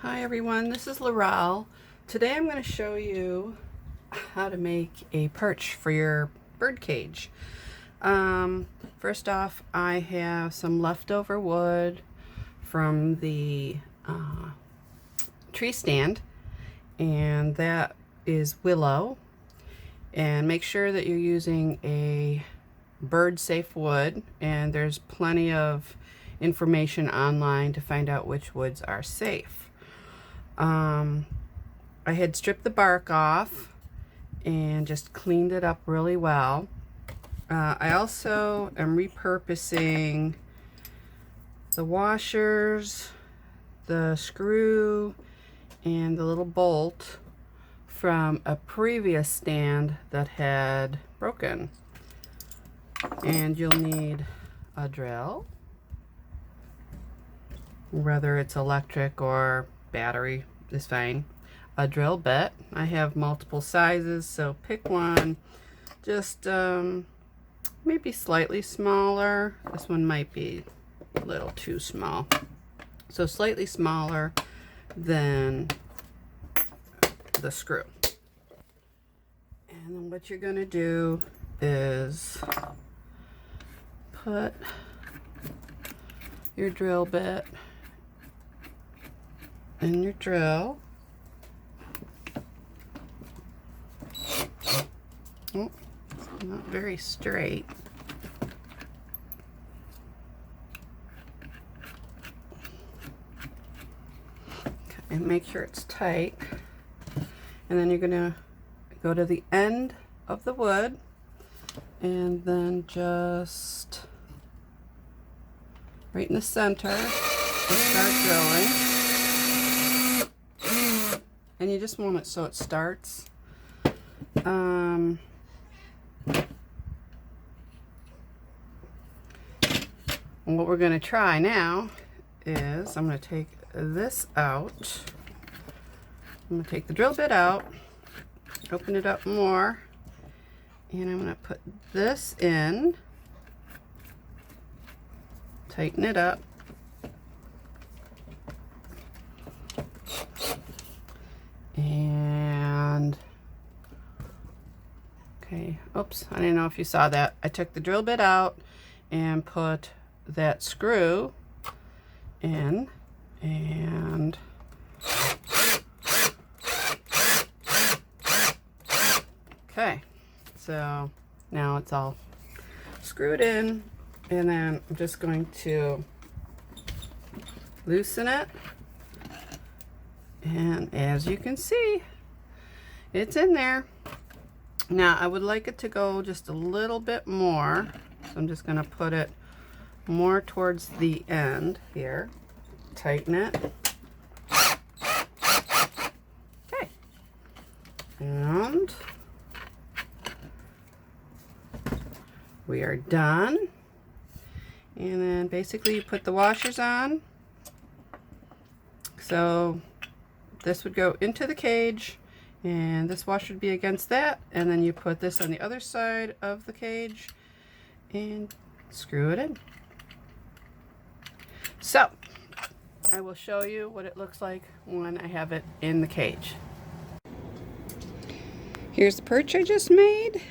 Hi everyone, this is Laurel. Today I'm going to show you how to make a perch for your bird cage. First off, I have some leftover wood from the tree stand, and that is willow. And make sure that you're using a bird safe wood, and there's plenty of information online to find out which woods are safe. I had stripped the bark off and just cleaned it up really well. I also am repurposing the washers, the screw, and the little bolt from a previous stand that had broken. And you'll need a drill, whether it's electric or battery is fine. A drill bit. I have multiple sizes, so pick one. Just maybe slightly smaller. This one might be a little too small. So slightly smaller than the screw. And then what you're going to do is put your drill bit in your drill. Oh, it's not very straight. Okay, and make sure it's tight. And then you're going to go to the end of the wood and then just right in the center and start drilling. And you just want it so it starts. And what we're going to try now is I'm going to take this out. I'm going to take the drill bit out, open it up more, and I'm going to put this in, tighten it up, and okay, oops, I didn't know if you saw that. I took the drill bit out and put that screw in, and okay, so now it's all screwed in, and then I'm just going to loosen it, and as you can see, it's in there. Now I would like it to go just a little bit more, so I'm just going to put it more towards the end here, tighten it. Okay, and we are done. And then basically you put the washers on. So this would go into the cage, and this washer would be against that, and then you put this on the other side of the cage and screw it in. So I will show you what it looks like when I have it in the cage. Here's the perch I just made.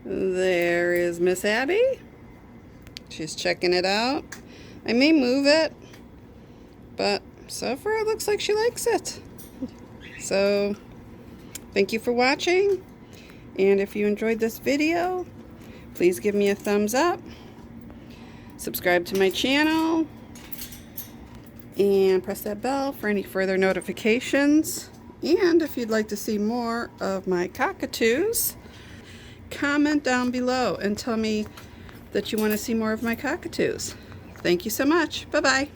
There is Miss Abby. She's checking it out. I may move it, but so far it looks like she likes it. So thank you for watching, and if you enjoyed this video, please give me a thumbs up, subscribe to my channel, and press that bell for any further notifications. And if you'd like to see more of my cockatoos, comment down below and tell me that you want to see more of my cockatoos. Thank you so much. Bye-bye.